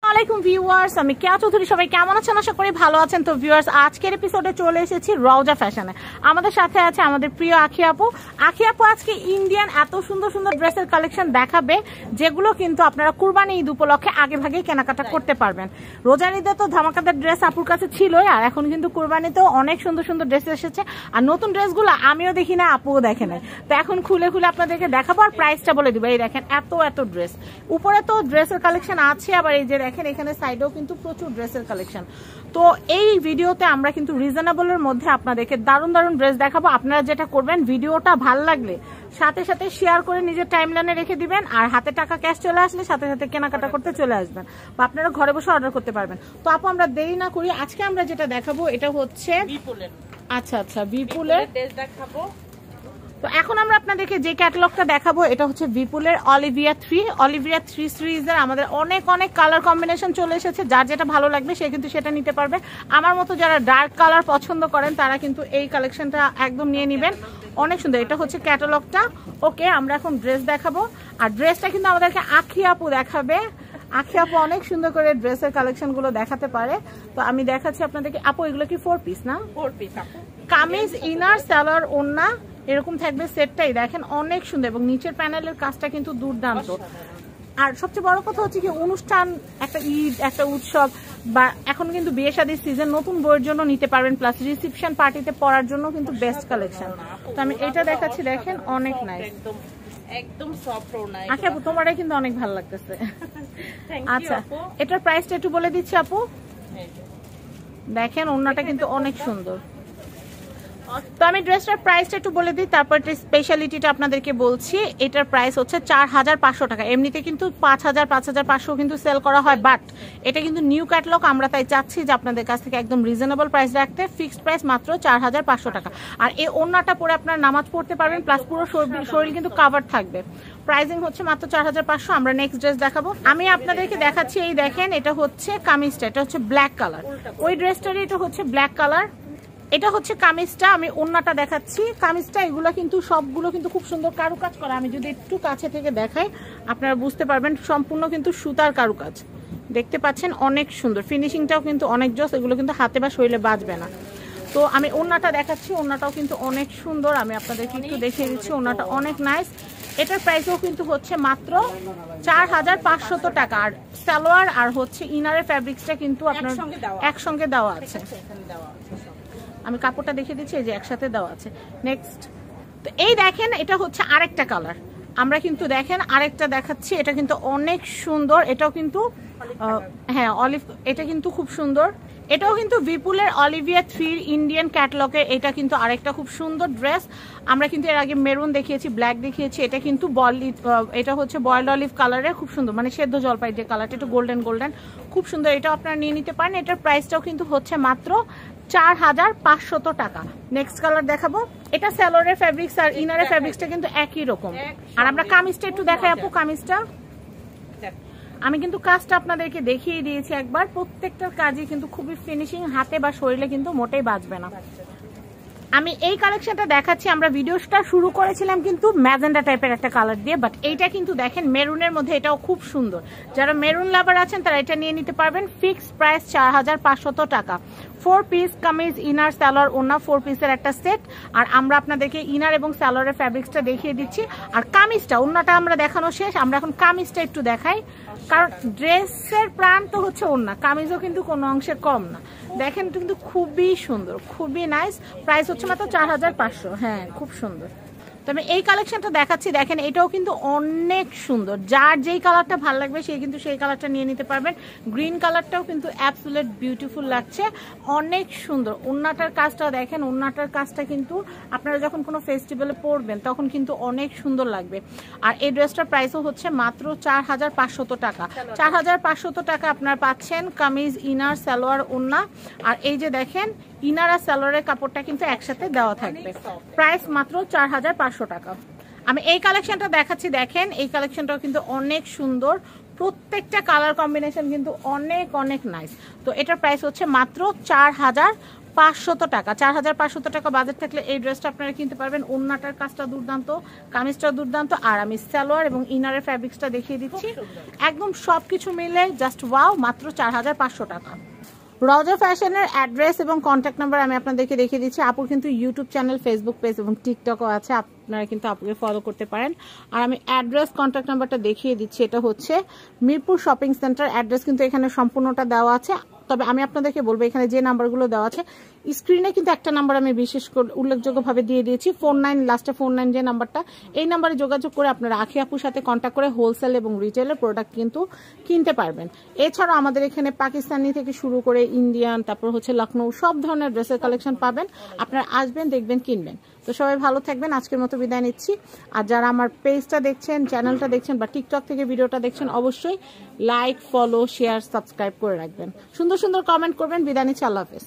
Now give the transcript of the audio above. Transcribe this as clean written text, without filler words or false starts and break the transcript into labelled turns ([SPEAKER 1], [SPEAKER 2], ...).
[SPEAKER 1] আসসালামাইকুম ভিউয়ার্স, আমি কেয়া চৌধুরী। সবাই কেমন আছেন? আশা করি ভালো আছেন। তো ভিউয়ার্স, আজকের এপিসোডে চলে এসেছি রওজা ফ্যাশনে। আমাদের সাথে আছে আমাদের প্রিয় আখি আপু। আখি আপু আজকে ইন্ডিয়ান এত সুন্দর সুন্দর ড্রেসের কালেকশন দেখাবে, যেগুলো কিন্তু আপনারা কুরবানি ঈদ উপলক্ষে আগে ভাগে কেনাকাটা করতে পারবেন। রোজার ঈদে তো ধামাকাদার ড্রেস আপুর কাছে ছিলই, আর এখন কিন্তু কুরবানিতেও অনেক সুন্দর সুন্দর ড্রেস এসেছে। আর নতুন ড্রেসগুলো আমিও দেখি না, আপুও দেখে নাই। তো এখন খুলে খুলে আপনাদেরকে দেখাবো, আর প্রাইসটা বলে দিব। এই দেখেন এত এত ড্রেস, উপরে তো ড্রেসের কালেকশন আছে, আবার এই যে দেখেন এখানে সাইডেও কিন্তু প্রচুর ড্রেসের কালেকশন। তো এই ভিডিওতে আমরা কিন্তু রিজনেবলের মধ্যে আপনাদেরকে দারুণ দারুণ ড্রেস দেখাবো। আপনারা যেটা করবেন, ভিডিওটা ভাল লাগলে সাথে সাথে শেয়ার করে নিজের টাইমলাইনে রেখে দিবেন, আর হাতে টাকা ক্যাশ চলে আসলে সাথে সাথে কেনাকাটা করতে চলে আসবেন, বা আপনারা ঘরে বসে অর্ডার করতে পারবেন। তো আপু আমরা দেরি না করি, আজকে আমরা যেটা দেখাবো এটা হচ্ছে
[SPEAKER 2] বিপুলের।
[SPEAKER 1] আচ্ছা বিপুলের
[SPEAKER 2] ড্রেস দেখাবো।
[SPEAKER 1] তো এখন আমরা আপনাদেরকে যে ক্যাটালগটা দেখাবো এটা হচ্ছে বিপুলের অলিভিয়া 3 সিরিজের। আমাদের অনেক অনেক কালার কম্বিনেশন চলে এসেছে, যার যেটা ভালো লাগবে সে কিন্তু সেটা নিতে পারবে। আমার মতো যারা ডার্ক কালার পছন্দ করেন তারা কিন্তু এই কালেকশনটা একদম নিয়ে নেবেন, অনেক সুন্দর। এটা হচ্ছে ক্যাটালগটা। ওকে, আমরা এখন ড্রেস দেখাবো, আর ড্রেসটা কিন্তু আমাদেরকে আখি আপু দেখাবে। আখি আপু অনেক সুন্দর করে ড্রেসের কালেকশন গুলো দেখাতে পারে। তো আমি দেখাচ্ছি আপনাদেরকে। আপু এগুলো কি 4 পিস না?
[SPEAKER 2] 4 পিস আপু।
[SPEAKER 1] কামিজ, ইনার, সালোয়ার, ওড়না এরকম থাকবে সেটটাই। দেখেন অনেক সুন্দর, এবং নিচের প্যানেলের কাজটা কিন্তু দুর্দান্ত। আর সবচেয়ে বড় কথা হচ্ছে কি, অনুষ্ঠান, একটা ঈদ, একটা উৎসব, বা এখন কিন্তু বিয়ে শাদীর সিজন, নতুন বইয়ের জন্য নিতে পারবেন, প্লাস রিসেপশন পার্টিতে পরার জন্য কিন্তু বেস্ট কালেকশন। তো আমি এটা দেখাচ্ছি, দেখেন অনেক নাইস,
[SPEAKER 2] একদম সফট ওড়না।
[SPEAKER 1] আচ্ছা আপু তোমারই কিন্তু অনেক ভালো লাগতেছে। আচ্ছা, এটার প্রাইসটা একটু বলে দিচ্ছি আপু। দেখেন ওড়নাটা কিন্তু অনেক সুন্দর। তো আমি ড্রেসটার প্রাইসটা একটু বলে দিই, তারপর স্পেশালিটিটা আপনাদেরকে বলছি। এটার প্রাইস হচ্ছে 4500 টাকা। এমনিতে কিন্তু 5000 5500 কিন্তু সেল করা হয়, বাট এটা কিন্তু নিউ ক্যাটালগ। আমরা তাই চাচ্ছি যে আপনাদের কাছ থেকে একদম রিজনেবল প্রাইস রাখতে। ফিক্সড প্রাইস মাত্র 4500 টাকা। আর এই ওড়নাটা পরে আপনারা নামাজ পড়তে পারবেন, প্লাস পুরো শরীর কিন্তু কাভার থাকবে। প্রাইসিং হচ্ছে মাত্র 4500। আমরা নেক্সট ড্রেস দেখাবো। আমি আপনাদেরকে দেখাচ্ছি, এই দেখেন এটা হচ্ছে কামিজটা, এটা হচ্ছে ব্ল্যাক কালার। ওই ড্রেসটারই এটা হচ্ছে ব্ল্যাক কালার। এটা হচ্ছে কামিজটা, আমি ওড়নাটা দেখাচ্ছি। কামিজটা এগুলো কিন্তু সবগুলো কিন্তু খুব সুন্দর কারুকাজ করা। আমি যদি একটু কাছে থেকে দেখাই আপনারা বুঝতে পারবেন, সম্পূর্ণ কিন্তু সুতার কারুকাজ। দেখতে পাচ্ছেন অনেক সুন্দর, ফিনিশিংটাও কিন্তু অনেক জোস। এগুলো কিন্তু হাতে বা শরীরে বাজবে না। তো আমি ওড়নাটা দেখাচ্ছি, ওড়নাটাও কিন্তু অনেক সুন্দর। আমি আপনাদেরকে একটু দেখিয়ে দিচ্ছি, ওড়নাটা অনেক নাইস। এটার প্রাইসও কিন্তু হচ্ছে মাত্র 4500 টাকা। আর সালোয়ার আর হচ্ছে ইনারের ফ্যাব্রিক্সটা কিন্তু আপনার একসঙ্গে দেওয়া আছে। আমি কাপড়টা দেখিয়ে দিচ্ছি, এই যে একসাথে দেওয়া আছে। নেক্সট, তো এই দেখেন এটা হচ্ছে আরেকটা কালার। আমরা কিন্তু দেখেন আরেকটা দেখাচ্ছি, এটা কিন্তু অনেক সুন্দর। এটাও কিন্তু হ্যাঁ অলিভ, এটা কিন্তু খুব সুন্দর। এটাও কিন্তু বিপুলের অলিভিয়া 3 ইন্ডিয়ান ক্যাটালগে। এটা কিন্তু আরেকটা খুব সুন্দর ড্রেস। আমরা কিন্তু এর আগে মেরুন দেখিয়েছি, ব্ল্যাক দেখিয়েছি। এটা কিন্তু এটা হচ্ছে বয়েলড অলিভ কালারের, খুব সুন্দর, মানে সেদ্ধ জলপাই যে কালারটা, একটু গোল্ডেন গোল্ডেন, খুব সুন্দর। এটা আপনারা নিয়ে নিতে পারেন। এটার প্রাইসটাও কিন্তু হচ্ছে মাত্র 4500 টাকা। নেক্সট কালার দেখাবো। এটা সালোয়ারের ফ্যাব্রিক্স আর ইনারের ফ্যাব্রিক্সটা কিন্তু একই রকম। আর আমরা কামিজটা একটু দেখাই আপু। কামিজটা আমি কিন্তু কাজটা আপনাদেরকে দেখিয়ে দিয়েছি একবার। প্রত্যেকটার কাজই কিন্তু খুবই ফিনিশিং, হাতে বা শরীরে কিন্তু মোটেই বাজবে না। আমি এই কালেকশনটা দেখাচ্ছি। আমরা ভিডিওটা শুরু করেছিলাম কিন্তু ম্যাজেন্ডা টাইপের একটা কালার দিয়ে, বাট এইটা কিন্তু দেখেন মেরুনের মধ্যে, এটাও খুব সুন্দর। যারা মেরুন লাভার আছেন তারা এটা নিয়ে নিতে পারবেন। ফিক্সড প্রাইস 4500 টাকা। 4 পিস কামিজ, ইনার, সালোয়ার, ওড়না, 4 পিসের একটা সেট। আর আমরা আপনাদেরকে ইনার এবং সালোয়ারের ফ্যাব্রিক্সটা দেখিয়ে দিচ্ছি। আর কামিজটা, ওড়নাটা আমরা দেখানো শেষ, আমরা এখন কামিজটা একটু দেখাই। কারণ ড্রেসের প্রাণ তো হচ্ছে ওড়না, কামিজও কিন্তু কোনো অংশে কম না। দেখেন কিন্তু খুবই সুন্দর, খুবই নাইস। প্রাইস হচ্ছে মাত্র 4500। হ্যাঁ খুব সুন্দর। তো আমি এই কালেকশনটা দেখাচ্ছি, দেখেন এটাও কিন্তু অনেক সুন্দর। যার যেই কালারটা ভালো লাগবে সে কিন্তু সেই কালারটা নিয়ে নিতে পারবেন। গ্রিন কালারটাও কিন্তু অ্যাবসলিউট বিউটিফুল লাগছে, অনেক সুন্দর। ওড়নাটার কাজটা দেখেন, ওড়নাটার কাজটা কিন্তু আপনারা যখন কোনো ফেস্টিভ্যালে পরবেন তখন কিন্তু অনেক সুন্দর লাগবে। আর এই ড্রেসটার প্রাইসও হচ্ছে মাত্র 4500 টাকা। 4500 টাকা আপনারা পাচ্ছেন কামিজ, ইনার, সালোয়ার, ওড়না। আর এই যে দেখেন ইনার আর সালোয়ারের কাপড়টা কিন্তু একসাথে দেওয়া থাকবে। প্রাইস মাত্র 4500 টাকা। আমি এই কালেকশনটা দেখাচ্ছি, দেখেন এই কালেকশনটাও কিন্তু অনেক সুন্দর। প্রত্যেকটা কালার কম্বিনেশন কিন্তু অনেক অনেক নাইস। তো এটার প্রাইস হচ্ছে মাত্র 4500 টাকা। 4500 টাকা বাজেট থাকলে এই ড্রেসটা আপনারা কিনতে পারবেন। ওড়নাটার কাজটা দুর্দান্ত, কামিজটা দুর্দান্ত, আর আমি সালোয়ার এবং ইনারের ফ্যাব্রিক্সটা দেখিয়ে দিচ্ছি। একদম সবকিছু মিলে জাস্ট ওয়াও, মাত্র 4500 টাকা। রজা ফ্যাশনের অ্যাড্রেস এবং কন্ট্যাক্ট নাম্বার আমি আপনাদেরকে দেখিয়ে দিচ্ছি। আপুর কিন্তু ইউটিউব চ্যানেল, ফেসবুক পেজ এবং টিকটকও আছে, আপনারা কিন্তু আপুকে ফলো করতে পারেন। আর আমি অ্যাড্রেস কন্ট্যাক্ট নাম্বারটা দেখিয়ে দিচ্ছি। এটা হচ্ছে মিরপুর শপিং সেন্টার। অ্যাড্রেস কিন্তু এখানে সম্পূর্ণটা দেওয়া আছে, তবে আমি আপনাদেরকে বলবো এখানে যে নাম্বারগুলো দেওয়া আছে স্ক্রিনে কিন্তু একটা নাম্বার আমি বিশেষ করে উল্লেখযোগ্যভাবে দিয়ে দিয়েছি, 49 লাস্টে 49 যে নাম্বারটা, এই নাম্বারে যোগাযোগ করে আপনারা আখি আপুর সাথে কন্ট্যাক্ট করে হোলসেল এবং রিটেলের প্রোডাক্ট কিন্তু কিনতে পারবেন। এছাড়াও আমাদের এখানে পাকিস্তানি থেকে শুরু করে ইন্ডিয়ান, তারপর হচ্ছে লখনৌ, সব ধরনের ড্রেসের কালেকশন পাবেন। আপনারা আসবেন, দেখবেন, কিনবেন। তো সবাই ভালো থাকবেন, আজকের মতো বিদায় নিচ্ছি। আর যারা আমার পেজটা দেখছেন, চ্যানেলটা দেখছেন বা টিকটক থেকে ভিডিওটা দেখছেন, অবশ্যই লাইক, ফলো, শেয়ার, সাবস্ক্রাইব করে রাখবেন। সুন্দর সুন্দর কমেন্ট করবেন। বিদায় নিচ্ছি, আল্লাহ হাফেজ।